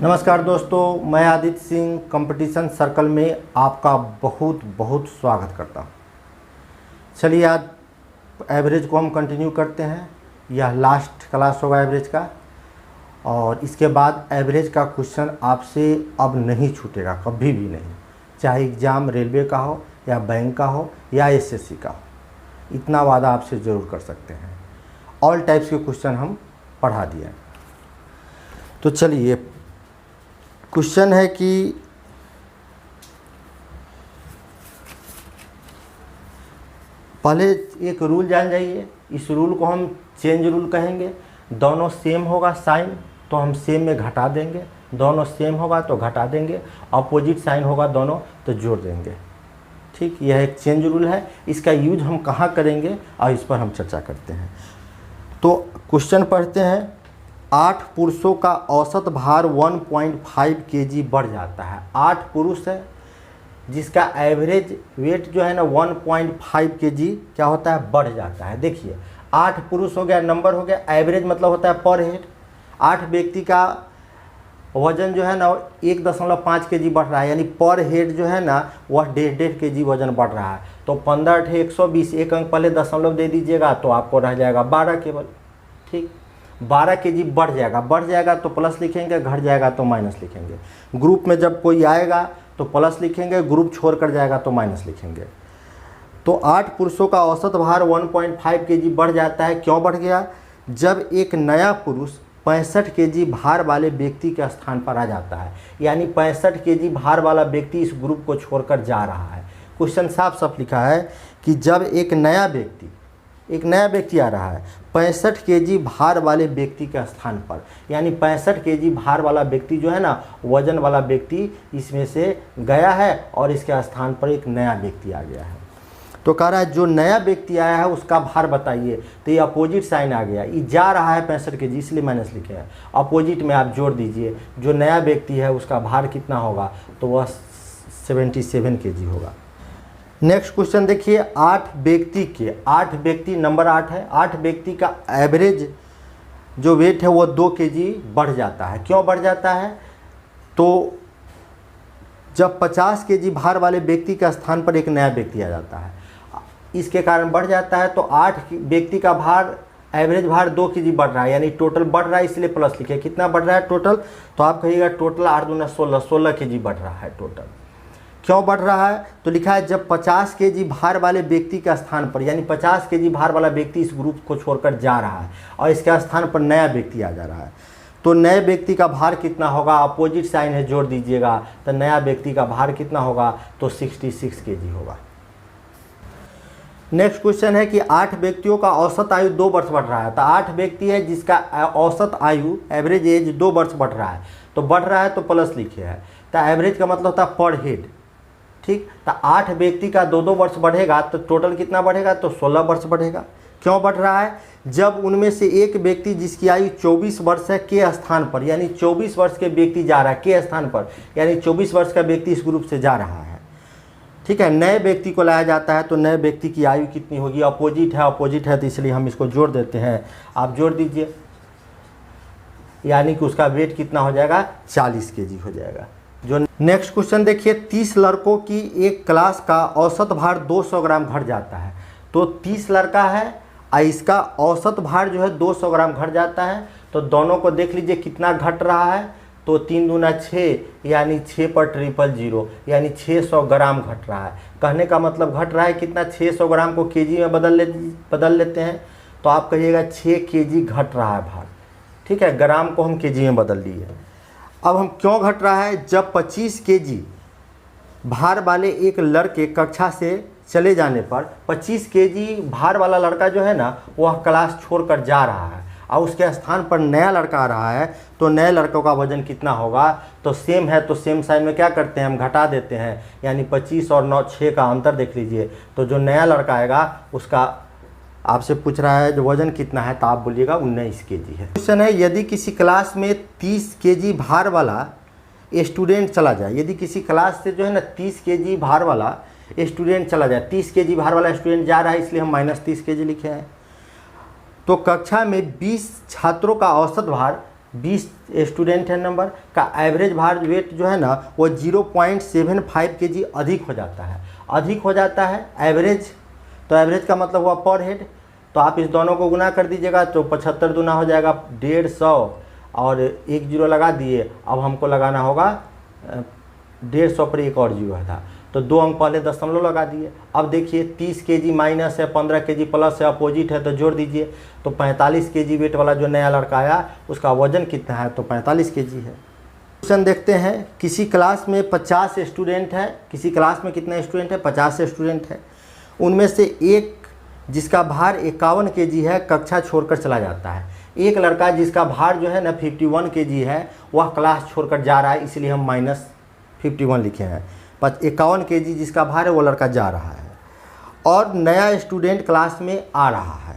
नमस्कार दोस्तों, मैं आदित्य सिंह कंपटीशन सर्कल में आपका बहुत बहुत स्वागत करता हूँ। चलिए आज एवरेज को हम कंटिन्यू करते हैं। यह लास्ट क्लास होगा एवरेज का, और इसके बाद एवरेज का क्वेश्चन आपसे अब नहीं छूटेगा, कभी भी नहीं। चाहे एग्ज़ाम रेलवे का हो या बैंक का हो या एसएससी का हो, इतना वादा आपसे ज़रूर कर सकते हैं। ऑल टाइप्स के क्वेश्चन हम पढ़ा दिए। तो चलिए, क्वेश्चन है कि पहले एक रूल जान जाइए। इस रूल को हम चेंज रूल कहेंगे। दोनों सेम होगा साइन तो हम सेम में घटा देंगे, दोनों सेम होगा तो घटा देंगे, अपोजिट साइन होगा दोनों तो जोड़ देंगे। ठीक, यह एक चेंज रूल है। इसका यूज हम कहाँ करेंगे और इस पर हम चर्चा करते हैं। तो क्वेश्चन पढ़ते हैं। 8 पुरुषों का औसत भार 1.5 kg बढ़ जाता है। 8 पुरुष है जिसका एवरेज वेट जो है ना 1.5 kg क्या होता है, बढ़ जाता है। देखिए 8 पुरुष हो गया, नंबर हो गया, एवरेज मतलब होता है पर हेड। 8 व्यक्ति का वजन जो है ना 1.5 kg बढ़ रहा है, यानी पर हेड जो है ना वह 1.5 kg वजन बढ़ रहा है। तो 15 × 120, एक अंक पहले दशमलव दे दीजिएगा तो आपको रह जाएगा 12 केवल। ठीक, 12 kg बढ़ जाएगा तो प्लस लिखेंगे, घट जाएगा तो माइनस लिखेंगे। ग्रुप में जब कोई आएगा तो प्लस लिखेंगे, ग्रुप छोड़ कर जाएगा तो माइनस लिखेंगे। तो 8 पुरुषों का औसत भार 1.5 kg बढ़ जाता है। क्यों बढ़ गया? जब एक नया पुरुष 65 kg भार वाले व्यक्ति के स्थान पर आ जाता है, यानी 65 kg भार वाला व्यक्ति इस ग्रुप को छोड़कर जा रहा है। क्वेश्चन साफ साफ लिखा है कि जब एक नया व्यक्ति आ रहा है 65 kg भार वाले व्यक्ति के स्थान पर, यानी 65 kg भार वाला व्यक्ति जो है ना, वजन वाला व्यक्ति इसमें से गया है और इसके स्थान पर एक नया व्यक्ति आ गया है। तो कह रहा है जो नया व्यक्ति आया है उसका भार बताइए। तो ये अपोजिट साइन आ गया, ये जा रहा है 65 kg इसलिए माइनस लिखे हैं। अपोजिट में आप जोड़ दीजिए, जो नया व्यक्ति है उसका भार कितना होगा, तो वह 77 kg होगा। नेक्स्ट क्वेश्चन देखिए। 8 व्यक्ति नंबर 8 है, 8 व्यक्ति का एवरेज जो वेट है वो 2 kg बढ़ जाता है। क्यों बढ़ जाता है? तो जब 50 kg भार वाले व्यक्ति के स्थान पर एक नया व्यक्ति आ जाता है, इसके कारण बढ़ जाता है। तो 8 व्यक्ति का भार, एवरेज भार 2 kg बढ़ रहा है, यानी टोटल बढ़ रहा है, इसलिए प्लस लिखे। कितना बढ़ रहा है टोटल? तो आप कहिएगा टोटल 8 दूना 16 kg बढ़ रहा है टोटल। क्यों बढ़ रहा है? तो लिखा है जब 50 kg भार वाले व्यक्ति के स्थान पर, यानी 50 kg भार वाला व्यक्ति इस ग्रुप को छोड़कर जा रहा है और इसके स्थान पर नया व्यक्ति आ जा रहा है। तो नए व्यक्ति का भार कितना होगा? अपोजिट साइन है, जोड़ दीजिएगा। तो नया व्यक्ति का भार कितना होगा? तो 66 kg होगा। नेक्स्ट क्वेश्चन है कि 8 व्यक्तियों का औसत आयु 2 वर्ष बढ़ रहा है। तो 8 व्यक्ति है जिसका औसत आयु, एवरेज एज 2 वर्ष बढ़ रहा है। तो बढ़ रहा है तो प्लस लिखे है। तो एवरेज का मतलब होता है पर हेड। ठीक, तो 8 व्यक्ति का 2-2 वर्ष बढ़ेगा तो टोटल कितना बढ़ेगा? तो 16 वर्ष बढ़ेगा। क्यों बढ़ रहा है? जब उनमें से एक व्यक्ति जिसकी आयु 24 वर्ष है के स्थान पर, यानी 24 वर्ष के व्यक्ति जा रहा है के स्थान पर, यानी 24 वर्ष का व्यक्ति इस ग्रुप से जा रहा है। ठीक है, नए व्यक्ति को लाया जाता है तो नए व्यक्ति की आयु कितनी होगी? अपोजिट है तो इसलिए हम इसको जोड़ देते हैं। आप जोड़ दीजिए, यानी कि उसका वेट कितना हो जाएगा? 40 kg हो जाएगा। जो नेक्स्ट क्वेश्चन देखिए। 30 लड़कों की एक क्लास का औसत भार 200 ग्राम घट जाता है। तो 30 लड़का है और इसका औसत भार जो है 200 ग्राम घट जाता है। तो दोनों को देख लीजिए कितना घट रहा है। तो 3 दूना 6, यानी 6 पर 000, यानी 600 ग्राम घट रहा है। कहने का मतलब घट रहा है कितना? 600 ग्राम को केजी में बदल लेते हैं तो आप कहिएगा 6 kg घट रहा है भार। ठीक है, ग्राम को हम केजी में बदल लिए। अब हम क्यों घट रहा है? जब 25 kg भार वाले एक लड़के कक्षा से चले जाने पर 25 kg भार वाला लड़का जो है ना वह क्लास छोड़कर जा रहा है और उसके स्थान पर नया लड़का आ रहा है। तो नए लड़कों का वजन कितना होगा? तो सेम है तो सेम साइन में क्या करते हैं, हम घटा देते हैं, यानी 25 और 9 6 का अंतर देख लीजिए। तो जो नया लड़का आएगा उसका आपसे पूछ रहा है जो वजन कितना है, तो आप बोलिएगा 19 kg है। क्वेश्चन है यदि किसी क्लास में 30 kg भार वाला स्टूडेंट चला जाए, यदि किसी क्लास से जो है ना 30 kg भार वाला स्टूडेंट चला जाए, 30 kg भार वाला स्टूडेंट जा रहा है इसलिए हम -30 kg लिखे हैं। तो कक्षा में 20 छात्रों का औसत भार 20 स्टूडेंट है नंबर का एवरेज भार वेट जो है ना वो 0.75 kg अधिक हो जाता है। अधिक हो जाता है एवरेज, तो एवरेज का मतलब हुआ पर हेड। तो आप इस दोनों को गुना कर दीजिएगा तो 75 दूना हो जाएगा 150 और एक जीरो लगा दिए। अब हमको लगाना होगा 150 पर एक और जीरो था तो 2 अंक पहले दशमलव लगा दिए। अब देखिए 30 kg माइनस है, 15 kg प्लस है, अपोजिट है तो जोड़ दीजिए। तो 45 kg वेट वाला जो नया लड़का आया उसका वजन कितना है, तो 45 kg है। क्वेश्चन देखते हैं, किसी क्लास में 50 स्टूडेंट है। किसी क्लास में कितने स्टूडेंट है, 50 स्टूडेंट है। उनमें से एक जिसका भार 51 kg है कक्षा छोड़कर चला जाता है। एक लड़का जिसका भार जो है ना 51 kg है वह क्लास छोड़कर जा रहा है, इसलिए हम -51 लिखे हैं। 51 kg जिसका भार है वो लड़का जा रहा है और नया स्टूडेंट क्लास में आ रहा है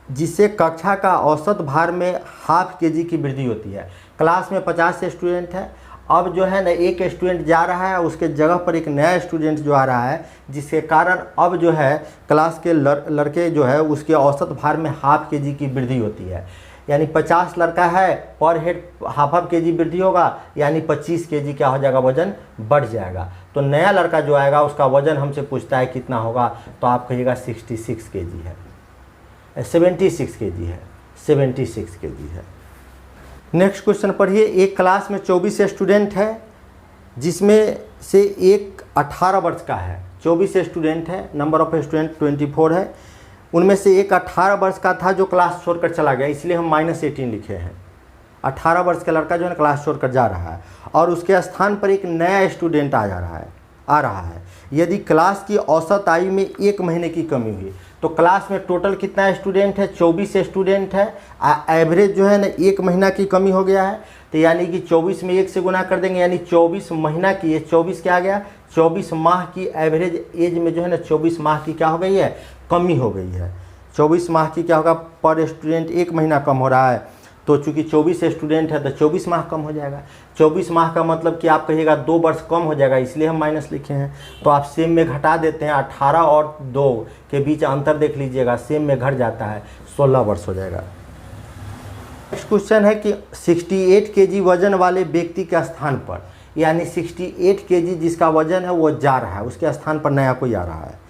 जिससे कक्षा का औसत भार में ½ kg की वृद्धि होती है। क्लास में 50 स्टूडेंट है। अब जो है ना एक स्टूडेंट जा रहा है, उसके जगह पर एक नया स्टूडेंट जो आ रहा है जिसके कारण अब जो है क्लास के लड़के जो है उसके औसत भार में ½ kg की वृद्धि होती है। यानी 50 लड़का है, पर हेड ½ kg वृद्धि होगा, यानी 25 kg क्या हो जाएगा, वजन बढ़ जाएगा। तो नया लड़का जो आएगा उसका वजन हमसे पूछता है कितना होगा, तो आप कहिएगा 66 kg है, 76 kg है, 76 kg है। नेक्स्ट क्वेश्चन पढ़िए। एक क्लास में 24 स्टूडेंट है जिसमें से एक 18 वर्ष का है। 24 स्टूडेंट है, नंबर ऑफ स्टूडेंट 24 है। उनमें से एक 18 वर्ष का था जो क्लास छोड़कर चला गया, इसलिए हम -18 लिखे हैं। 18 वर्ष का लड़का जो है क्लास छोड़कर जा रहा है और उसके स्थान पर एक नया स्टूडेंट आ रहा है। यदि क्लास की औसत आयु में 1 महीने की कमी हुई तो क्लास में टोटल कितना स्टूडेंट है, 24 स्टूडेंट है। एवरेज जो है ना 1 महीना की कमी हो गया है, तो यानी कि 24 में 1 से गुना कर देंगे, यानी 24 महीना की, ये 24 क्या आ गया, 24 माह की एवरेज एज में जो है ना 24 माह की क्या हो गई है, कमी हो गई है। 24 माह की क्या होगा, पर स्टूडेंट 1 महीना कम हो रहा है, तो चूंकि 24 स्टूडेंट है तो 24 माह कम हो जाएगा। 24 माह का मतलब कि आप कहिएगा 2 वर्ष कम हो जाएगा, इसलिए हम माइनस लिखे हैं। तो आप सेम में घटा देते हैं, 18 और 2 के बीच अंतर देख लीजिएगा, सेम में घट जाता है, 16 वर्ष हो जाएगा। नेक्स्ट क्वेश्चन है कि 68 kg वजन वाले व्यक्ति के स्थान पर, यानी 68 kg जिसका वजन है वो जा रहा है, उसके स्थान पर नया कोई आ रहा है।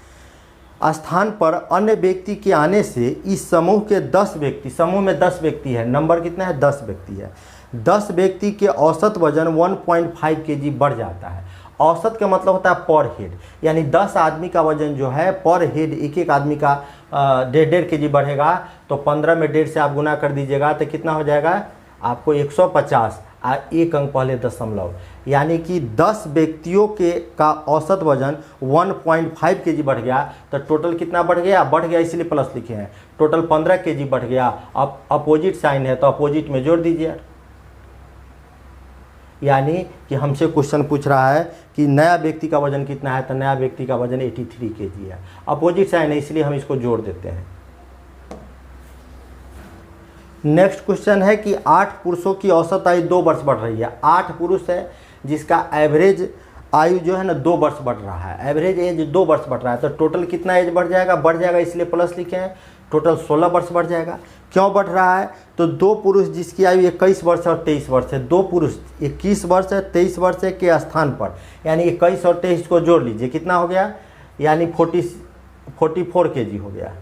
स्थान पर अन्य व्यक्ति के आने से इस समूह के 10 व्यक्ति, समूह में 10 व्यक्ति है, नंबर कितना है, 10 व्यक्ति है। 10 व्यक्ति के औसत वजन 1.5 kg बढ़ जाता है। औसत का मतलब होता है पर हेड, यानी 10 आदमी का वजन जो है पर हेड एक आदमी का 1.5 kg बढ़ेगा। तो 15 में 1.5 से आप गुना कर दीजिएगा तो कितना हो जाएगा आपको 150, 1 अंक पहले दशमलव, यानी कि 10 व्यक्तियों का औसत वजन 1.5 kg बढ़ गया। तो टोटल कितना बढ़ गया, इसलिए प्लस लिखे हैं। टोटल 15 kg बढ़ गया। अब अपोजिट साइन है तो अपोजिट में जोड़ दीजिए, यानी कि हमसे क्वेश्चन पूछ रहा है कि नया व्यक्ति का वजन कितना है, तो नया व्यक्ति का वजन 83 kg है। अपोजिट साइन है इसलिए हम इसको जोड़ देते हैं। नेक्स्ट क्वेश्चन है कि 8 पुरुषों की औसत आयु 2 वर्ष बढ़ रही है। 8 पुरुष है जिसका एवरेज आयु जो है ना 2 वर्ष बढ़ रहा है, एवरेज एज 2 वर्ष बढ़ रहा है। तो टोटल कितना एज बढ़ जाएगा, इसलिए प्लस लिखे हैं। टोटल 16 वर्ष बढ़ जाएगा। क्यों बढ़ रहा है, तो 2 पुरुष जिसकी आयु 21 वर्ष और 23 वर्ष है, 2 पुरुष 21 वर्ष है 23 वर्ष है के स्थान पर, यानी 21 और 23 को जोड़ लीजिए, कितना हो गया, यानी 44 kg हो गया।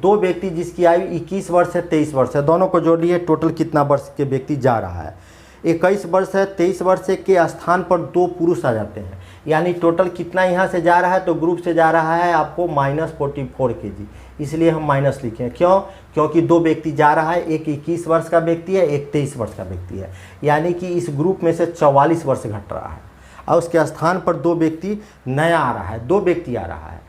2 व्यक्ति जिसकी आयु 21 वर्ष है 23 वर्ष है, दोनों को जोड़ लिए, टोटल कितना वर्ष के व्यक्ति जा रहा है, 21 वर्ष है 23 वर्ष के स्थान पर 2 पुरुष आ जाते हैं, यानी टोटल कितना यहाँ से जा रहा है, तो ग्रुप से जा रहा है आपको -44 kg, इसलिए हम माइनस लिखे हैं। क्यों, क्योंकि 2 व्यक्ति जा रहा है, एक 21 वर्ष का व्यक्ति है, एक 23 वर्ष का व्यक्ति है, यानी कि इस ग्रुप में से 44 वर्ष घट रहा है और उसके स्थान पर 2 व्यक्ति नया आ रहा है, 2 व्यक्ति आ रहा है।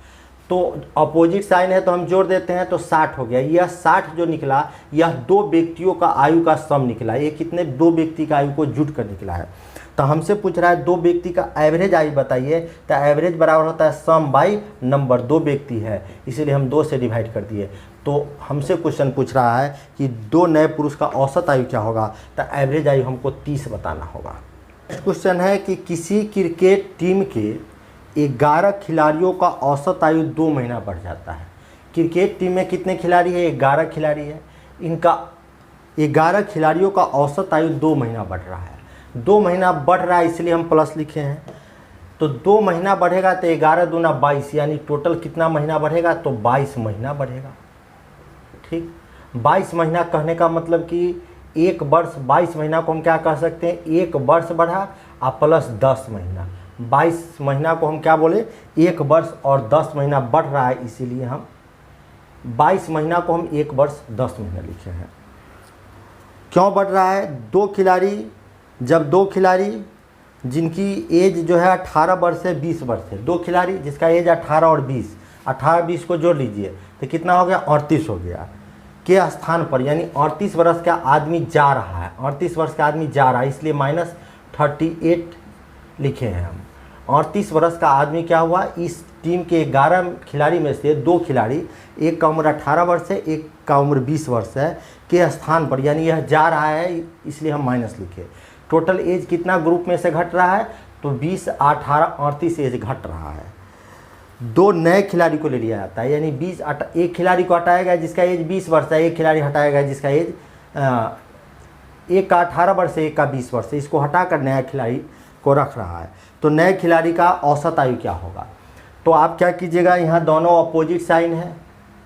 तो अपोजिट साइन है तो हम जोड़ देते हैं, तो 60 हो गया। यह 60 जो निकला यह 2 व्यक्तियों का आयु का सम निकला। ये कितने 2 व्यक्ति का आयु को जुट कर निकला है। तो हमसे पूछ रहा है 2 व्यक्ति का एवरेज आयु बताइए, तो एवरेज बराबर होता है सम बाई नंबर, 2 व्यक्ति है इसलिए हम 2 से डिवाइड कर दिए। तो हमसे क्वेश्चन पूछ रहा है कि 2 नए पुरुष का औसत आयु क्या होगा, तो एवरेज आयु हमको 30 बताना होगा। नेक्स्ट क्वेश्चन है कि किसी क्रिकेट टीम के 11 खिलाड़ियों का औसत आयु 2 महीना बढ़ जाता है। क्रिकेट टीम में कितने खिलाड़ी है, 11 खिलाड़ी है। इनका 11 खिलाड़ियों का औसत आयु 2 महीना बढ़ रहा है। 2 महीना बढ़ रहा है इसलिए हम प्लस लिखे हैं। तो 2 महीना बढ़ेगा तो 11 दूना 22, यानी टोटल कितना महीना बढ़ेगा, तो 22 महीना बढ़ेगा। ठीक, 22 महीना कहने का मतलब कि एक वर्ष, 22 महीना को हम क्या कह सकते हैं, एक वर्ष बढ़ा और प्लस 10 महीना। 22 महीना को हम क्या बोले, एक वर्ष और 10 महीना बढ़ रहा है, इसीलिए हम 22 महीना को हम एक वर्ष 10 महीना लिखे हैं। क्यों बढ़ रहा है, 2 खिलाड़ी, जब 2 खिलाड़ी जिनकी एज जो है 18 वर्ष से 20 वर्ष है, 2 खिलाड़ी जिसका एज 18 और 20, 18-20 को जोड़ लीजिए तो कितना हो गया, 38 हो गया, के स्थान पर, यानी 38 वर्ष का आदमी जा रहा है, 38 वर्ष का आदमी जा रहा है, इसलिए -38 लिखे हैं हम। 38 वर्ष का आदमी क्या हुआ, इस टीम के 11 खिलाड़ी में से 2 खिलाड़ी, एक का उम्र 18 वर्ष है, एक का उम्र 20 वर्ष है, के स्थान पर, यानी यह जा रहा है, इसलिए हम माइनस लिखे। टोटल एज कितना ग्रुप में से घट रहा है, तो 20, 18, 38 एज घट रहा है। 2 नए खिलाड़ी को ले लिया जाता है, यानी 20, एक खिलाड़ी को हटाया गया जिसका एज 20 वर्ष है, एक खिलाड़ी हटाया गया जिसका एज एक का 18 वर्ष है, एक का 20 वर्ष है, इसको हटाकर नया खिलाड़ी को रख रहा है। तो नए खिलाड़ी का औसत आयु क्या होगा, तो आप क्या कीजिएगा, यहाँ दोनों अपोजिट साइन है,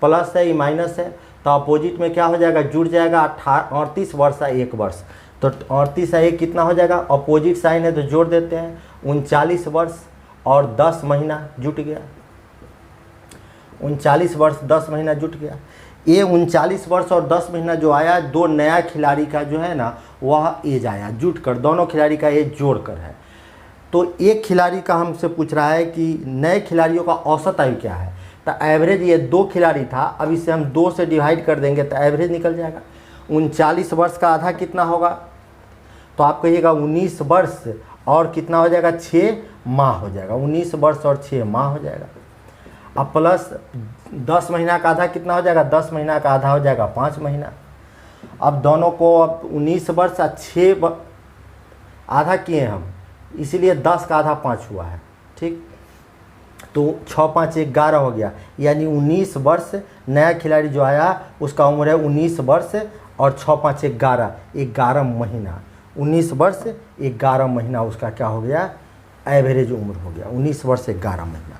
प्लस है, माइनस है, तो अपोजिट में क्या हो जाएगा, जुड़ जाएगा, 38 वर्ष है 1 वर्ष, तो 38 है 1 कितना हो जाएगा, अपोजिट साइन है तो जोड़ देते हैं, 39 वर्ष और 10 महीना जुट गया, 39 वर्ष 10 महीना जुट गया। ये 39 वर्ष और 10 महीना जो आया, 2 नया खिलाड़ी का जो है ना वह एज आया, जुट कर, दोनों खिलाड़ी का एज जोड़ कर है। तो एक खिलाड़ी का हमसे पूछ रहा है कि नए खिलाड़ियों का औसत आयु क्या है, तो एवरेज, ये 2 खिलाड़ी था, अब इसे हम 2 से डिवाइड कर देंगे तो एवरेज निकल जाएगा। 39 वर्ष का आधा कितना होगा, तो आप कहिएगा 19 वर्ष और कितना हो जाएगा, 6 माह हो जाएगा, 19 वर्ष और 6 माह हो जाएगा। अब प्लस 10 महीना का आधा कितना हो जाएगा, 10 महीना का आधा हो जाएगा 5 महीना। अब दोनों को, अब 19 वर्ष और 6 आधा किए हम, इसीलिए 10 का आधा 5 हुआ है। ठीक, तो 6 5 11 हो गया, यानी 19 वर्ष नया खिलाड़ी जो आया उसका उम्र है 19 वर्ष और 6 5 11, 11 महीना, 19 वर्ष 11 महीना उसका क्या हो गया, एवरेज उम्र हो गया, 19 वर्ष 11 महीना।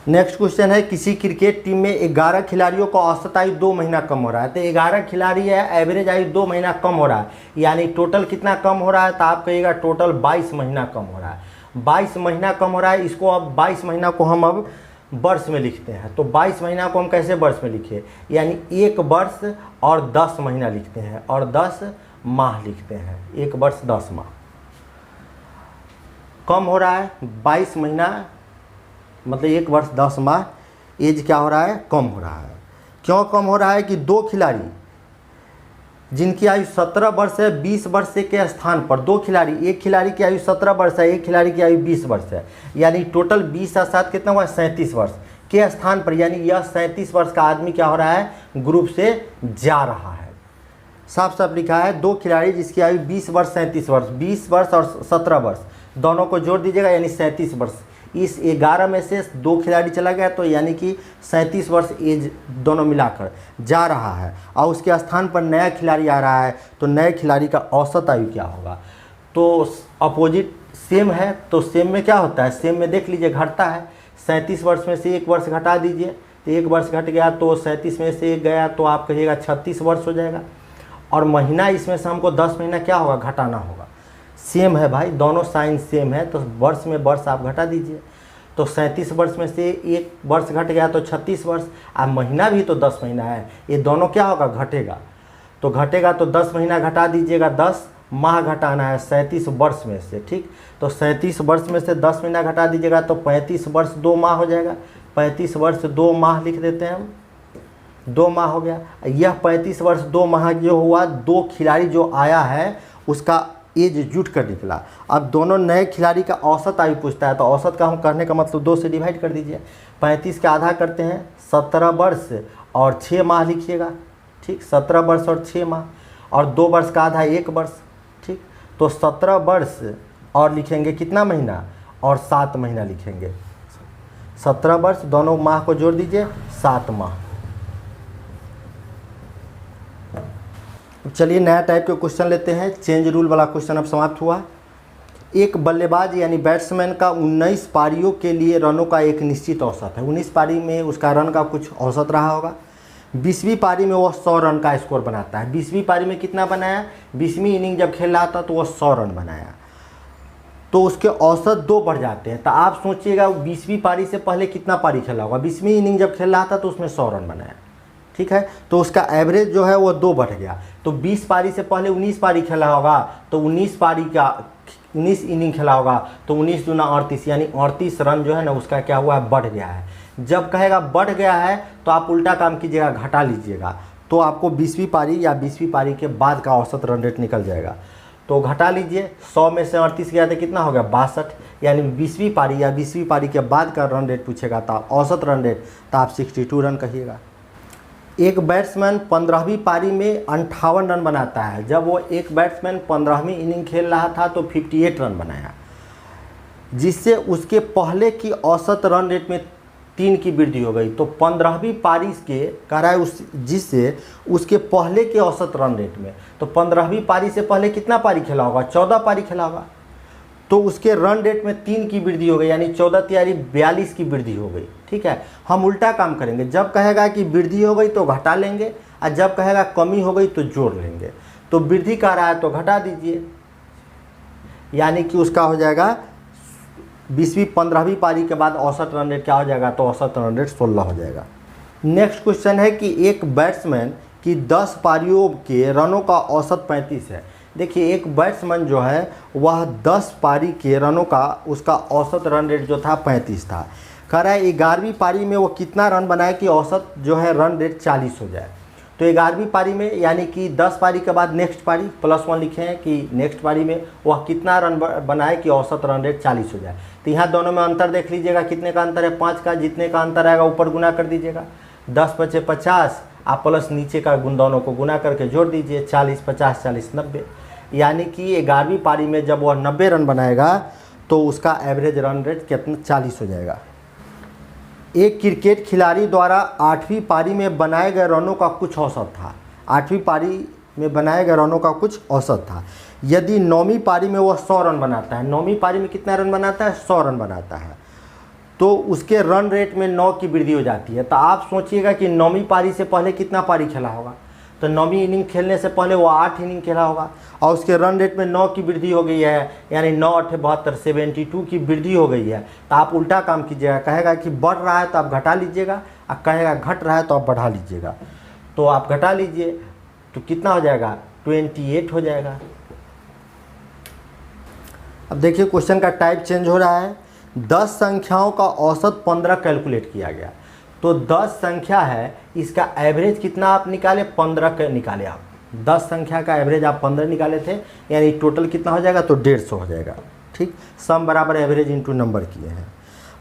नेक्स्ट क्वेश्चन है, किसी क्रिकेट टीम में 11 खिलाड़ियों का औसत आयु 2 महीना कम हो रहा है, तो 11 खिलाड़ी है, एवरेज आयु 2 महीना कम हो रहा है, यानी टोटल कितना कम हो रहा है, तो आप कहिएगा टोटल 22 महीना कम हो रहा है। 22 महीना कम हो रहा है, इसको अब 22 महीना को हम अब वर्ष में लिखते हैं, तो 22 महीना को हम कैसे वर्ष में लिखे, यानी 1 वर्ष और 10 महीना लिखते हैं और 10 माह लिखते हैं, 1 वर्ष 10 माह। कम हो रहा है 22 महीना, मतलब 1 वर्ष 10 माह, एज क्या हो रहा है, कम हो रहा है। क्यों कम हो रहा है कि 2 खिलाड़ी जिनकी आयु 17 वर्ष है 20 वर्ष के स्थान पर, 2 खिलाड़ी, एक खिलाड़ी की आयु 17 वर्ष है, एक खिलाड़ी की आयु 20 वर्ष है, यानी टोटल 20 और 7 कितना हुआ, 37 वर्ष के स्थान पर, यानी यह 37 वर्ष का आदमी क्या हो रहा है, ग्रुप से जा रहा है। साफ साफ लिखा है, 2 खिलाड़ी जिसकी आयु 20 वर्ष 37 वर्ष, 20 वर्ष और 17 वर्ष दोनों को जोड़ दीजिएगा, यानी 37 वर्ष। इस 11 में से 2 खिलाड़ी चला गया, तो यानी कि 37 वर्ष एज दोनों मिलाकर जा रहा है, और उसके स्थान पर नया खिलाड़ी आ रहा है, तो नए खिलाड़ी का औसत आयु क्या होगा। तो अपोजिट सेम है, तो सेम में क्या होता है, सेम में देख लीजिए घटता है, 37 वर्ष में से 1 वर्ष घटा दीजिए, तो 1 वर्ष घट गया, तो 37 में से 1 गया, तो आप कहिएगा 36 वर्ष हो जाएगा। और महीना इसमें से हमको 10 महीना क्या होगा, घटाना होगा। सेम है भाई, दोनों साइन सेम है, तो वर्ष में वर्ष आप घटा दीजिए, तो 37 वर्ष में से 1 वर्ष घट गया तो 36 वर्ष, अब महीना भी तो 10 महीना है, ये दोनों क्या होगा, घटेगा, तो घटेगा तो 10 महीना घटा दीजिएगा, 10 माह घटाना है 37 वर्ष में से। ठीक, तो 37 वर्ष में से 10 महीना घटा दीजिएगा, तो 35 वर्ष 2 माह हो जाएगा, 35 वर्ष 2 माह लिख देते हैं हम, 2 माह हो गया। यह 35 वर्ष 2 माह जो हुआ, 2 खिलाड़ी जो आया है उसका एज जुट कर निकला। अब दोनों नए खिलाड़ी का औसत आयु पूछता है, तो औसत का हम करने का मतलब 2 से डिवाइड कर दीजिए, 35 का आधा करते हैं, 17 वर्ष और 6 माह लिखिएगा। ठीक, 17 वर्ष और 6 माह, और 2 वर्ष का आधा 1 वर्ष। ठीक, तो 17 वर्ष और लिखेंगे कितना महीना, और 7 महीना लिखेंगे, 17 वर्ष, दोनों माह को जोड़ दीजिए, 7 माह। चलिए नया टाइप के क्वेश्चन लेते हैं। चेंज रूल वाला क्वेश्चन अब समाप्त हुआ। एक बल्लेबाज यानी बैट्समैन का 19 पारियों के लिए रनों का एक निश्चित औसत है। 19 पारी में उसका रन का कुछ औसत रहा होगा। 20वीं पारी में वह 100 रन का स्कोर बनाता है। 20वीं पारी में कितना बनाया? 20वीं इनिंग जब खेल रहा था तो वह 100 रन बनाया, तो उसके औसत 2 बढ़ जाते हैं। तो आप सोचिएगा 20वीं पारी से पहले कितना पारी खेला होगा? 20वीं इनिंग जब खेल रहा था तो उसमें 100 रन बनाया, ठीक है। तो उसका एवरेज जो है वो 2 बढ़ गया। तो 20 पारी से पहले 19 पारी खेला होगा, तो 19 इनिंग खेला होगा, तो 19 दूना 38 यानी 38 रन जो है ना उसका क्या हुआ है? बढ़ गया है। जब कहेगा बढ़ गया है तो आप उल्टा काम कीजिएगा, घटा लीजिएगा, तो आपको 20वीं पारी या 20वीं पारी के बाद का औसत रन रेट निकल जाएगा। तो घटा लीजिए, 100 में से 38 गया तो कितना हो गया? 62। यानी 20वीं पारी या 20वीं पारी के बाद का रन रेट पूछेगा तो औसत रन रेट तो आप 62 रन कहिएगा। एक बैट्समैन 15वीं पारी में 58 रन बनाता है। जब वो एक बैट्समैन 15वीं इनिंग खेल रहा था तो 58 रन बनाया, जिससे उसके पहले की औसत रन रेट में 3 की वृद्धि हो गई। तो 15वीं पारी के कह रहा है जिससे उसके पहले के औसत रन रेट में, तो 15वीं पारी से पहले कितना पारी खेला होगा? 14 पारी खेला होगा, तो उसके रन रेट में 3 की वृद्धि हो गई, यानी 14 तियारी 42 की वृद्धि हो गई, ठीक है। हम उल्टा काम करेंगे, जब कहेगा कि वृद्धि हो गई तो घटा लेंगे, और जब कहेगा कमी हो गई तो जोड़ लेंगे। तो वृद्धि कर रहा है तो घटा दीजिए, यानी कि उसका हो जाएगा 15वीं पारी के बाद औसत रन रेट क्या हो जाएगा? तो औसत रन रेट 16 हो जाएगा। नेक्स्ट क्वेश्चन है कि एक बैट्समैन की 10 पारियों के रनों का औसत 35 है। देखिए एक बैट्समैन जो है वह 10 पारी के रनों का उसका औसत रन रेट जो था 35 था। कह रहा है 11वीं पारी में वो कितना रन बनाए कि औसत जो है रन रेट 40 हो जाए। तो 11वीं पारी में यानी कि 10 पारी के बाद नेक्स्ट पारी +1 लिखे हैं कि नेक्स्ट पारी में वह कितना रन बनाए कि औसत रन रेट 40 हो जाए। तो यहाँ दोनों में अंतर देख लीजिएगा, कितने का अंतर है? 5 का। जितने का अंतर आएगा ऊपर गुना कर दीजिएगा, 10 × 5 = 50, आप प्लस नीचे का दोनों को गुना करके जोड़ दीजिए, 40 × 50 = 40, 90। यानी कि 11वीं पारी में जब वह 90 रन बनाएगा तो उसका एवरेज रन रेट कितना? 40 हो जाएगा। एक क्रिकेट खिलाड़ी द्वारा 8वीं पारी में बनाए गए रनों का कुछ औसत था। 8वीं पारी में बनाए गए रनों का कुछ औसत था। यदि 9वीं पारी में वह 100 रन बनाता है, 9वीं पारी में कितना रन बनाता है? 100 रन बनाता है, तो उसके रन रेट में 9 की वृद्धि हो जाती है। तो आप सोचिएगा कि 9वीं पारी से पहले कितना पारी खेला होगा? तो 9वीं इनिंग खेलने से पहले वो 8 इनिंग खेला होगा, और उसके रन रेट में 9 की वृद्धि हो गई है, यानी 9 × 8 = 72, 72 की वृद्धि हो गई है। तो आप उल्टा काम कीजिएगा, कहेगा कि बढ़ रहा है तो आप घटा लीजिएगा, और कहेगा घट रहा है तो आप बढ़ा लीजिएगा। तो आप घटा लीजिए तो कितना हो जाएगा? 28 हो जाएगा। अब देखिए क्वेश्चन का टाइप चेंज हो रहा है। 10 संख्याओं का औसत 15 कैलकुलेट किया गया। तो 10 संख्या है, इसका एवरेज कितना आप निकाले? 15 के निकाले आप। 10 संख्या का एवरेज आप 15 निकाले थे, यानी टोटल कितना हो जाएगा? तो 150 हो जाएगा, ठीक। सम बराबर एवरेज इंटू नंबर किए हैं।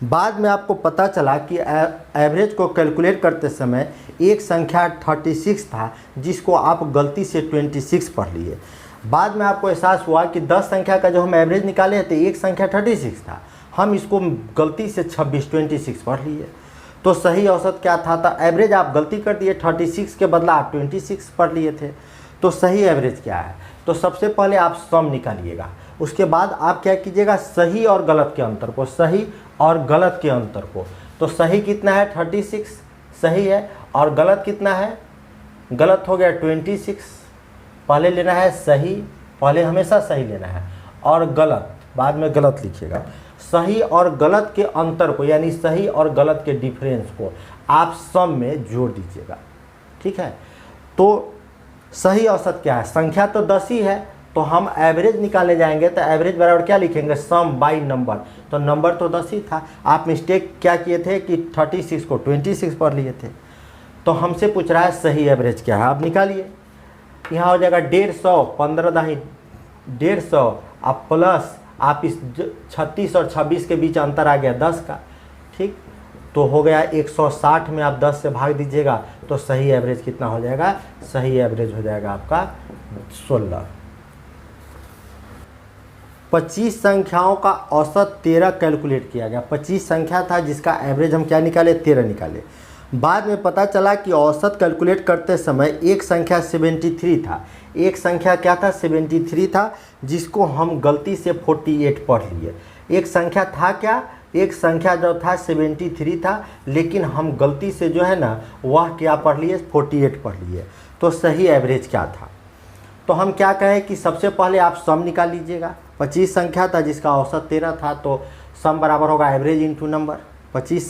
बाद में आपको पता चला कि एवरेज को कैलकुलेट करते समय एक संख्या 36 था, जिसको आप गलती से 26 पढ़ लिए। बाद में आपको एहसास हुआ कि 10 संख्या का जो हम एवरेज निकाले थे, एक संख्या 36 था, हम इसको गलती से 26 पढ़ लिए। तो सही औसत क्या था? तो एवरेज आप गलती कर दिए, 36 के बदला आप 26 पढ़ लिए थे। तो सही एवरेज क्या है? तो सबसे पहले आप सम निकालिएगा, उसके बाद आप क्या कीजिएगा? सही और गलत के अंतर को, सही और गलत के अंतर को। तो सही कितना है? 36 सही है, और गलत कितना है? गलत हो गया 26। पहले लेना है सही, पहले हमेशा सही लेना है, और गलत बाद में गलत लिखिएगा। सही और गलत के अंतर को, यानी सही और गलत के डिफरेंस को आप सम में जोड़ दीजिएगा, ठीक है। तो सही औसत क्या है? संख्या तो 10 ही है, तो हम एवरेज निकाले जाएंगे तो एवरेज बराबर क्या लिखेंगे? सम बाई नंबर। तो नंबर तो 10 ही था, आप मिस्टेक क्या किए थे कि 36 को 26 पढ़ लिए थे। तो हमसे पूछ रहा है सही एवरेज क्या है, आप निकालिए। यहाँ हो जाएगा 150, 15 दाही 150, आप प्लस आप इस 36 और 26 के बीच अंतर आ गया 10 का, ठीक। तो हो गया 160 में आप 10 से भाग दीजिएगा, तो सही एवरेज कितना हो जाएगा? सही एवरेज हो जाएगा आपका 16। 25 संख्याओं का औसत 13 कैलकुलेट किया गया। 25 संख्या था जिसका एवरेज हम क्या निकाले? 13 निकाले। बाद में पता चला कि औसत कैलकुलेट करते समय एक संख्या 73 था। एक संख्या क्या था? 73 था, जिसको हम गलती से 48 पढ़ लिए। एक संख्या था क्या? एक संख्या जो था 73 था, लेकिन हम गलती से जो है ना वह क्या पढ़ लिए? 48 पढ़ लिए। तो सही एवरेज क्या था? तो हम क्या कहें कि सबसे पहले आप सम निकाल लीजिएगा। 25 संख्या था जिसका औसत 13 था, तो सम बराबर होगा एवरेज इंटू नंबर। 25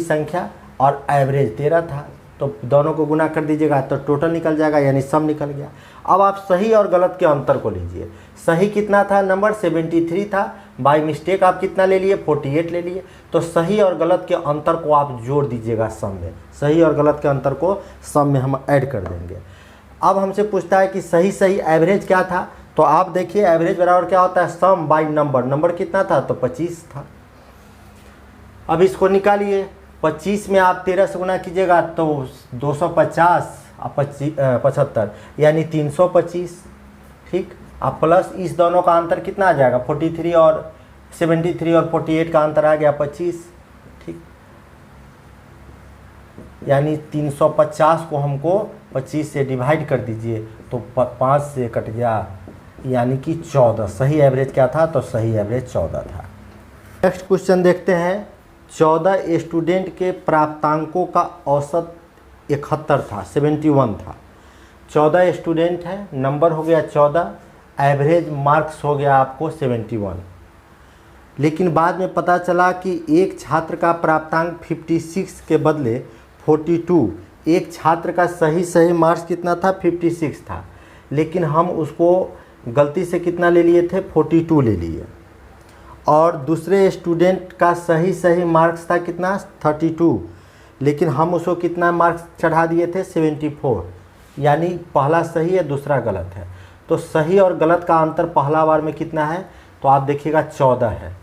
संख्या और एवरेज 13 था, तो दोनों को गुना कर दीजिएगा तो टोटल निकल जाएगा, यानी सम निकल गया। अब आप सही और गलत के अंतर को लीजिए। सही कितना था? नंबर 73 था, बाय मिस्टेक आप कितना ले लिए? 48 ले लिए। तो सही और गलत के अंतर को आप जोड़ दीजिएगा सम में। सही और गलत के अंतर को सम में हम ऐड कर देंगे। अब हमसे पूछता है कि सही एवरेज क्या था? तो आप देखिए एवरेज बराबर क्या होता है? सम बाय नंबर। नंबर कितना था? तो 25 था। अब इसको निकालिए। 25 में आप 13 से गुना कीजिएगा तो 250 और 75 यानी 325। ठीक। अब प्लस इस दोनों का अंतर कितना आ जाएगा? 43 और 73 और 48 का अंतर आ गया 25। ठीक। यानी 350 को हमको 25 से डिवाइड कर दीजिए तो 5 से कट गया, यानी कि 14। सही एवरेज क्या था? तो सही एवरेज 14 था। नेक्स्ट क्वेश्चन देखते हैं। 14 स्टूडेंट के प्राप्तांकों का औसत 71 था, 71 था। 14 स्टूडेंट है, नंबर हो गया 14, एवरेज मार्क्स हो गया आपको 71। लेकिन बाद में पता चला कि एक छात्र का प्राप्तांक 56 के बदले 42। एक छात्र का सही मार्क्स कितना था? 56 था, लेकिन हम उसको गलती से कितना ले लिए थे? 42 ले लिए। और दूसरे स्टूडेंट का सही मार्क्स था कितना? 32, लेकिन हम उसको कितना मार्क्स चढ़ा दिए थे? 74। यानी पहला सही है, दूसरा गलत है। तो सही और गलत का अंतर पहला बार में कितना है? तो आप देखिएगा 14 है।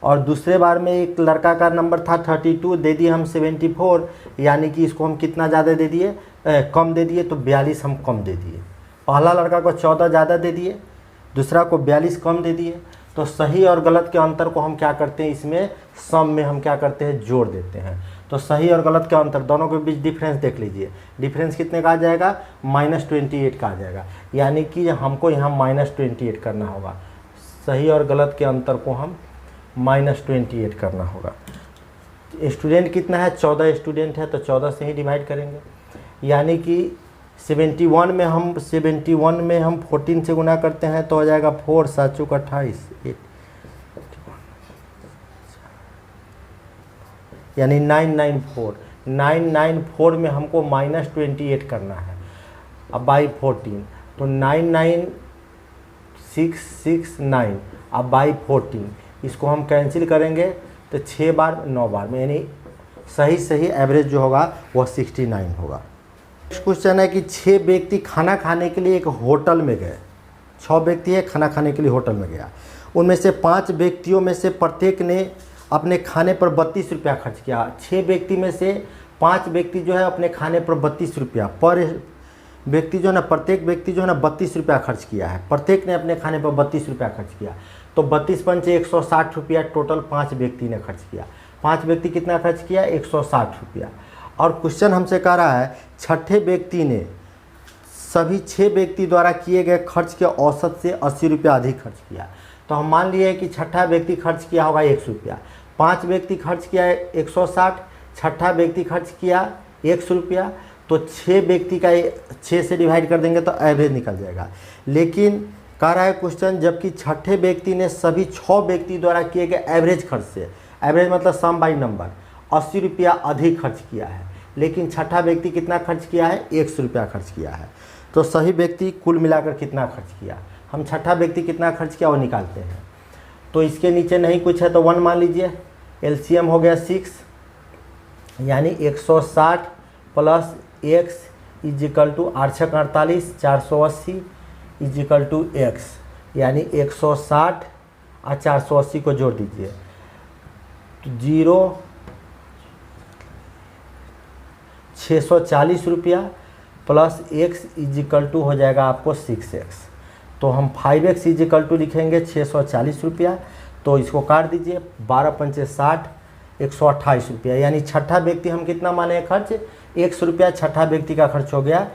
और दूसरे बार में एक लड़का का नंबर था 32, दे दिए हम 74, यानी कि इसको हम कितना ज़्यादा दे दिए? कम दे दिए, तो 42 हम कम दे दिए। पहला लड़का को 14 ज़्यादा दे दिए, दूसरा को 42 कम दे दिए। तो सही और गलत के अंतर को हम क्या करते हैं? इसमें सम में हम क्या करते हैं? जोड़ देते हैं। तो सही और गलत के अंतर दोनों के बीच डिफरेंस देख लीजिए। डिफरेंस कितने का आ जाएगा? -28 का आ जाएगा, यानी कि हमको यहाँ -28 करना होगा। सही और गलत के अंतर को हम -28 करना होगा। स्टूडेंट कितना है? 14 स्टूडेंट है, तो 14 से ही डिवाइड करेंगे, यानी कि 71 में हम 14 से गुना करते हैं तो हो जाएगा 4 7 चौक 28, यानी 994 में हमको -28 करना है। अब बाई 14 तो 99669, अब बाई 14 इसको हम कैंसिल करेंगे तो 6 बार 9 बार में, यानी सही एवरेज जो होगा वह 69 होगा। नेक्स्ट क्वेश्चन है कि 6 व्यक्ति खाना खाने के लिए एक होटल में गए। 6 व्यक्ति है, खाना खाने के लिए होटल में गया। उनमें से 5 व्यक्तियों में से प्रत्येक ने अपने खाने पर 32 रुपया खर्च किया। 6 व्यक्ति में से 5 व्यक्ति जो है अपने खाने पर 32 रुपया पर व्यक्ति जो है ना, प्रत्येक व्यक्ति जो है ना 32 रुपया खर्च किया है। प्रत्येक ने अपने खाने पर 32 रुपया खर्च किया, तो 32 पंचे 160 रुपया टोटल 5 व्यक्ति ने खर्च किया। 5 व्यक्ति कितना खर्च किया? 160 रुपया। और क्वेश्चन हमसे कह रहा है छठे व्यक्ति ने सभी 6 व्यक्ति द्वारा किए गए खर्च के औसत से 80 रुपया अधिक खर्च किया। तो हम मान लिए कि छठा व्यक्ति खर्च किया होगा 100 रुपया, 5 व्यक्ति खर्च किया 160, छठा व्यक्ति खर्च किया 100 रुपया, तो 6 व्यक्ति का 6 से डिवाइड कर देंगे तो एवरेज निकल जाएगा। लेकिन कह रहा है क्वेश्चन जबकि छठे व्यक्ति ने सभी 6 व्यक्ति द्वारा किए गए एवरेज खर्च से, एवरेज मतलब सम बाई नंबर, 80 रुपया अधिक खर्च किया है, लेकिन छठा व्यक्ति कितना खर्च किया है? 100 रुपया खर्च किया है। तो सही व्यक्ति कुल मिलाकर कितना खर्च किया? हम छठा व्यक्ति कितना खर्च किया वो निकालते हैं। तो इसके नीचे नहीं कुछ है तो 1 मान लीजिए। एलसीएम हो गया 6, यानी 160 plus x is equal to 8 48 480 is equal to x, यानी 160 और 480 को जोड़ दीजिए तो 640 रुपया प्लस x इजिकल टू हो जाएगा आपको 6x। तो हम 5x इजिकल टू लिखेंगे 640 रुपया, तो इसको काट दीजिए, 12 पंचे 60, 128 रुपया, यानी छठा व्यक्ति हम कितना माने खर्च 100 रुपया, छठा व्यक्ति का खर्च हो गया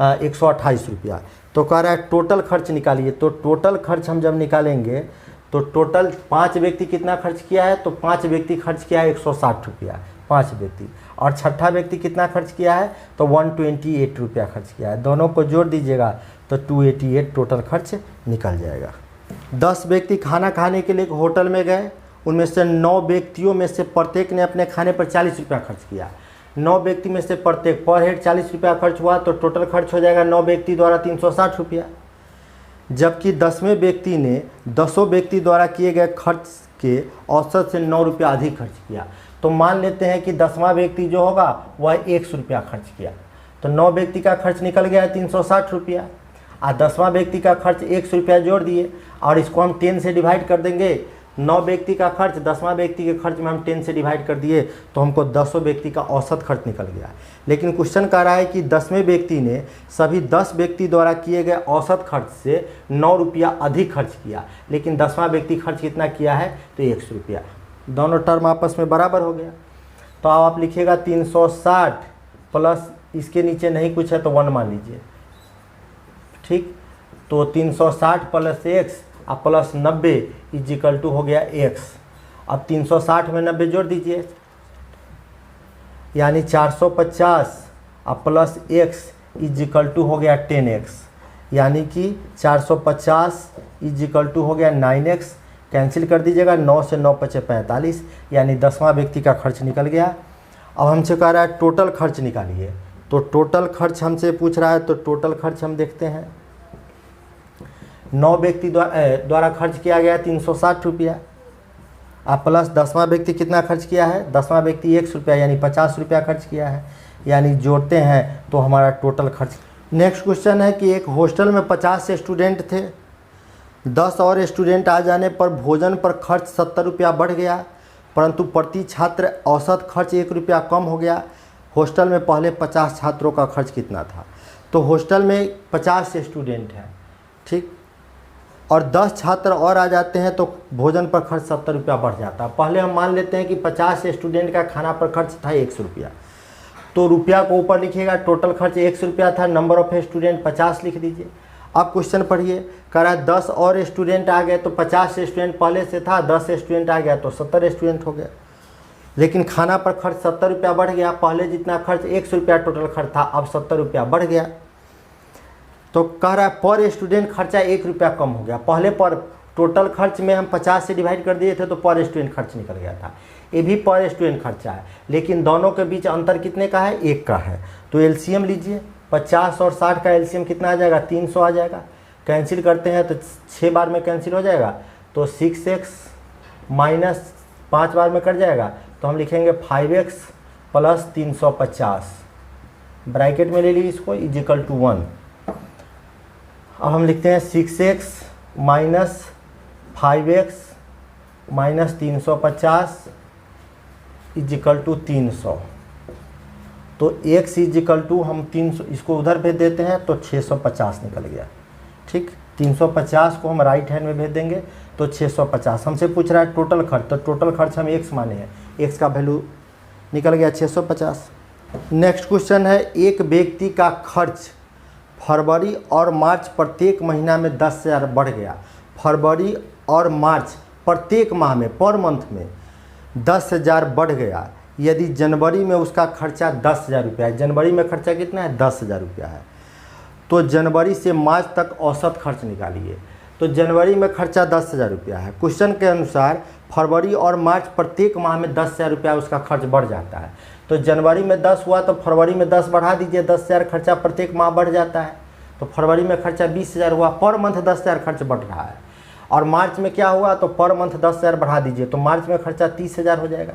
128 रुपया। तो कह रहा है टोटल खर्च निकालिए। तो टोटल खर्च हम जब निकालेंगे तो टोटल 5 व्यक्ति कितना खर्च किया है, तो 5 व्यक्ति खर्च किया है 160 रुपया 5 व्यक्ति, और छठा व्यक्ति कितना खर्च किया है, तो 128 रुपया खर्च किया है। दोनों को जोड़ दीजिएगा तो 288 टोटल खर्च निकल जाएगा। 10 व्यक्ति खाना खाने के लिए एक होटल में गए, उनमें से 9 व्यक्तियों में से प्रत्येक ने अपने खाने पर 40 रुपया खर्च किया। 9 व्यक्ति में से प्रत्येक पर हेड 40 रुपया खर्च हुआ, तो टोटल खर्च हो जाएगा 9 व्यक्ति द्वारा 360 रुपया। जबकि 10वें व्यक्ति ने 10 व्यक्ति द्वारा किए गए खर्च के औसत से 9 रुपया अधिक खर्च किया। तो मान लेते हैं कि 10वां व्यक्ति जो होगा वह 100 रुपया खर्च किया, तो 9 व्यक्ति का खर्च निकल गया है 360 रुपया, और 10वां व्यक्ति का खर्च 100 रुपया जोड़ दिए, और इसको हम 10 से डिवाइड कर देंगे। 9 व्यक्ति का खर्च 10वां व्यक्ति के खर्च में हम 10 से डिवाइड कर दिए, तो हमको 10 व्यक्ति का औसत खर्च निकल गया। लेकिन क्वेश्चन कह रहा है कि 10वें व्यक्ति ने सभी 10 व्यक्ति द्वारा किए गए औसत खर्च से 9 रुपया अधिक खर्च किया, लेकिन 10वां व्यक्ति खर्च कितना किया है, तो 100 रुपया। दोनों टर्म आपस में बराबर हो गया। तो अब आप लिखिएगा 360 प्लस इसके नीचे नहीं कुछ है तो 1 मान लीजिए, ठीक। तो 360 प्लस x और प्लस 90 इजिकल टू हो गया x। अब 360 में 90 जोड़ दीजिए, यानी 450 और प्लस x इजिकल टू हो गया 10x, यानी कि 450 इजिकल टू हो गया 9x। कैंसिल कर दीजिएगा, 9 से 9 बचे 45, यानी 10वां व्यक्ति का खर्च निकल गया। अब हमसे कह रहा है टोटल खर्च निकालिए। तो टोटल खर्च हमसे पूछ रहा है, तो टोटल खर्च हम देखते हैं। 9 व्यक्ति द्वारा खर्च किया गया 360 रुपया, अब प्लस 10वां व्यक्ति कितना खर्च किया है, 10वां व्यक्ति 100 रुपया यानी 50 रुपया खर्च किया है, यानी जोड़ते हैं तो हमारा टोटल खर्च। नेक्स्ट क्वेश्चन है कि एक हॉस्टल में 50 स्टूडेंट थे, 10 और स्टूडेंट आ जाने पर भोजन पर खर्च 70 रुपया बढ़ गया, परंतु प्रति छात्र औसत खर्च 1 रुपया कम हो गया। हॉस्टल में पहले 50 छात्रों का खर्च कितना था। तो हॉस्टल में 50 स्टूडेंट हैं, ठीक, और 10 छात्र और आ जाते हैं तो भोजन पर खर्च 70 रुपया बढ़ जाता है। पहले हम मान लेते हैं कि 50 स्टूडेंट का खाना पर खर्च था 100 रुपया, तो रुपया को ऊपर लिखिएगा, टोटल खर्च 100 रुपया था, नंबर ऑफ स्टूडेंट 50 लिख दीजिए। अब क्वेश्चन पढ़िए, कह रहा है 10 और स्टूडेंट आ गए, तो 50 स्टूडेंट पहले से था, 10 स्टूडेंट आ गया तो 70 स्टूडेंट हो गया, लेकिन खाना पर खर्च 70 रुपया बढ़ गया। पहले जितना खर्च 100 रुपया टोटल खर्च था, अब 70 रुपया बढ़ गया। तो कह रहा है पर स्टूडेंट खर्चा 1 रुपया कम हो गया। पहले पर टोटल खर्च में हम 50 से डिवाइड कर दिए थे तो पर स्टूडेंट खर्च निकल गया था, ये भी पर स्टूडेंट खर्चा है, लेकिन दोनों के बीच अंतर कितने का है, 1 का है। तो एलसीएम लीजिए, 50 और 60 का एलसीएम कितना आ जाएगा, 300 आ जाएगा। कैंसिल करते हैं तो 6 बार में कैंसिल हो जाएगा, तो 6x माइनस 5 बार में कट जाएगा, तो हम लिखेंगे 5x प्लस 350, ब्रैकेट में ले लीजिए इसको, इजिकल टू 1। अब हम लिखते हैं 6x minus 5x minus 350 is equal to 300। तो x इजिकल टू हम 300 इसको उधर भेज देते हैं तो 650 निकल गया, ठीक। 350 को हम राइट हैंड में भेज देंगे तो 650। हमसे पूछ रहा है टोटल खर्च, तो टोटल खर्च हम x माने हैं, x का वैल्यू निकल गया 650। नेक्स्ट क्वेश्चन है, एक व्यक्ति का खर्च फरवरी और मार्च प्रत्येक महीना में 10,000 बढ़ गया। फरवरी और मार्च प्रत्येक माह में, पर मंथ में 10,000 बढ़ गया, यदि जनवरी में उसका खर्चा 10,000 रुपया है। जनवरी में खर्चा कितना है, 10,000 रुपया है। तो जनवरी से मार्च तक औसत खर्च निकालिए। तो जनवरी में खर्चा 10,000 रुपया है। क्वेश्चन के अनुसार फरवरी और मार्च प्रत्येक माह में 10,000 रुपया उसका खर्च बढ़ जाता है। तो जनवरी में 10 हुआ तो फरवरी में 10 बढ़ा दीजिए, 10,000 खर्चा प्रत्येक माह बढ़ जाता है। तो फरवरी में खर्चा 20,000 हुआ, पर मंथ 10,000 खर्च बढ़ रहा है। और मार्च में क्या हुआ, तो पर मंथ 10,000 बढ़ा दीजिए, तो मार्च में खर्चा 30,000 हो जाएगा।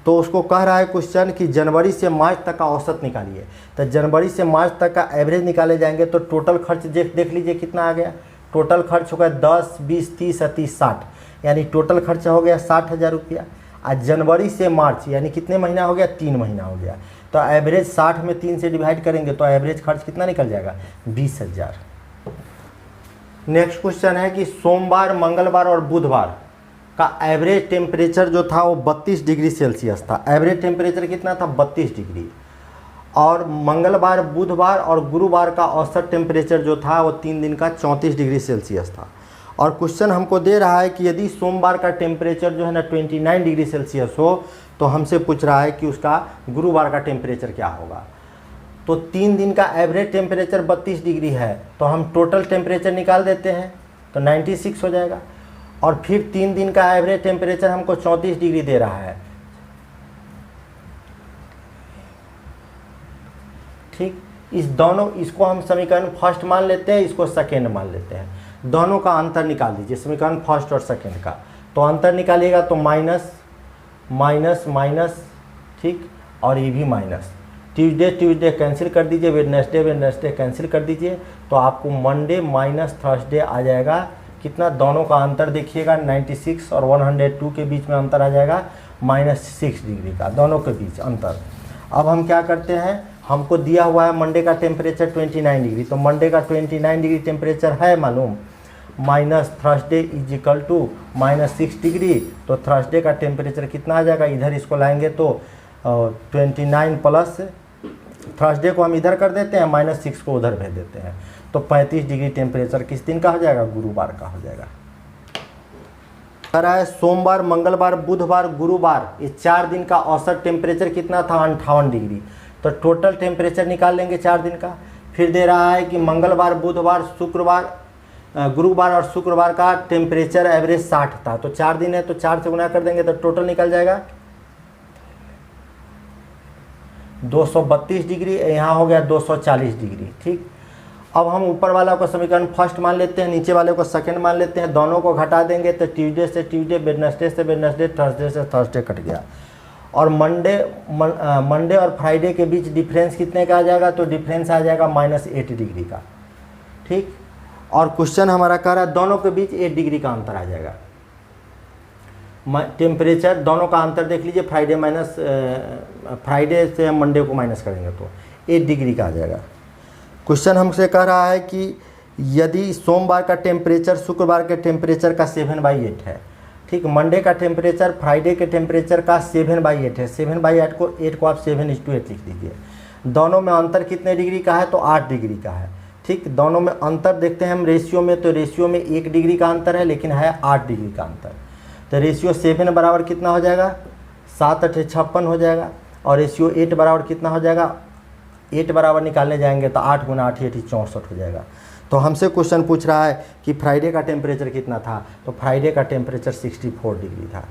तो उसको कह रहा है क्वेश्चन कि जनवरी से मार्च तक का औसत निकालिए। तो जनवरी से मार्च तक का एवरेज निकाले जाएंगे, तो टोटल खर्च देख लीजिए कितना आ गया। टोटल खर्च हो गया 10, 20, 30, 30, 60, यानी टोटल खर्चा हो गया 60,000 रुपया। आज जनवरी से मार्च यानी कितने महीना हो गया, 3 महीना हो गया। तो एवरेज 60 में 3 से डिवाइड करेंगे तो एवरेज खर्च कितना निकल जाएगा, 20,000। नेक्स्ट क्वेश्चन है कि सोमवार, मंगलवार और बुधवार का एवरेज टेम्परेचर जो था वो 32 डिग्री सेल्सियस था। एवरेज टेम्परेचर कितना था? 32 डिग्री। और मंगलवार, बुधवार और गुरुवार का औसत टेम्परेचर जो था वो 3 दिन का 34 डिग्री सेल्सियस था। और क्वेश्चन हमको दे रहा है कि यदि सोमवार का टेम्परेचर जो है ना 29 डिग्री सेल्सियस हो, तो हमसे पूछ रहा है कि उसका गुरुवार का टेम्परेचर क्या होगा। तो 3 दिन का एवरेज टेम्परेचर 32 डिग्री है, तो हम टोटल टेम्परेचर निकाल देते हैं तो 96 हो जाएगा। और फिर 3 दिन का एवरेज टेम्परेचर हमको 34 डिग्री दे रहा है, ठीक। इसको हम समीकरण फर्स्ट मान लेते हैं, इसको सेकेंड मान लेते हैं। दोनों का अंतर निकाल दीजिए, समीकरण फर्स्ट और सेकेंड का। तो अंतर निकालिएगा तो माइनस माइनस माइनस, ठीक, और ये भी माइनस। ट्यूसडे कैंसिल कर दीजिए, वेडनेसडे कैंसिल कर दीजिए, तो आपको मंडे माइनस थर्सडे आ जाएगा। कितना? दोनों का अंतर देखिएगा, 96 और 102 के बीच में अंतर आ जाएगा -6 डिग्री का, दोनों के बीच अंतर। अब हम क्या करते हैं, हमको दिया हुआ है मंडे का टेम्परेचर 29 डिग्री, तो मंडे का 29 डिग्री टेम्परेचर है मालूम, minus Thursday is equal to -6 degree. तो थर्सडे का टेम्परेचर कितना आ जाएगा? इधर इसको लाएंगे तो 29 प्लस थर्सडे को हम इधर कर देते हैं, -6 को उधर भेज देते हैं, तो 35 डिग्री टेम्परेचर किस दिन का हो जाएगा? गुरुवार का हो जाएगा। कह रहा है सोमवार, मंगलवार, बुधवार, गुरुवार, ये 4 दिन का औसत टेम्परेचर कितना था? 58 डिग्री। तो टोटल टेम्परेचर निकाल लेंगे 4 दिन का। फिर दे रहा है कि मंगलवार, बुधवार, शुक्रवार, गुरुवार और शुक्रवार का टेम्परेचर एवरेज 60 था। तो 4 दिन है तो 4 से गुना कर देंगे तो टोटल निकल जाएगा 232 डिग्री, यहाँ हो गया 240 डिग्री, ठीक। अब हम ऊपर वाला को समीकरण फर्स्ट मान लेते हैं, नीचे वाले को सेकंड मान लेते हैं। दोनों को घटा देंगे तो ट्यूसडे से ट्यूसडे, वेडनेसडे से वेडनेसडे, थर्सडे से थर्सडे कट गया। और मंडे और फ्राइडे के बीच डिफरेंस कितने का आ जाएगा? तो डिफरेंस आ जाएगा -8 डिग्री का, ठीक। और क्वेश्चन हमारा कह रहा है दोनों के बीच 8 डिग्री का अंतर आ जाएगा। टेम्परेचर दोनों का अंतर देख लीजिए, फ्राइडे से हम मंडे को माइनस करेंगे तो 8 डिग्री का आ जाएगा। क्वेश्चन हमसे कह रहा है कि यदि सोमवार का टेम्परेचर शुक्रवार के टेम्परेचर का 7/8 है, ठीक। मंडे का टेम्परेचर फ्राइडे के टेम्परेचर का 7/8 है। 7/8 को आप 7:8 लिख दीजिए। दोनों में अंतर कितने डिग्री का है? तो 8 डिग्री का है, ठीक। दोनों में अंतर देखते हैं हम रेशियो में, तो रेशियो में 1 डिग्री का अंतर है, लेकिन है 8 डिग्री का अंतर। तो रेशियो 7 बराबर कितना हो जाएगा? 7 8 56 हो जाएगा। और रेशियो 8 बराबर कितना हो जाएगा? 8 बराबर निकालने जाएंगे तो 8 गुना 8 8 64 हो जाएगा। तो हमसे क्वेश्चन पूछ रहा है कि फ्राइडे का टेम्परेचर कितना था? तो फ्राइडे का टेम्परेचर 64 डिग्री था।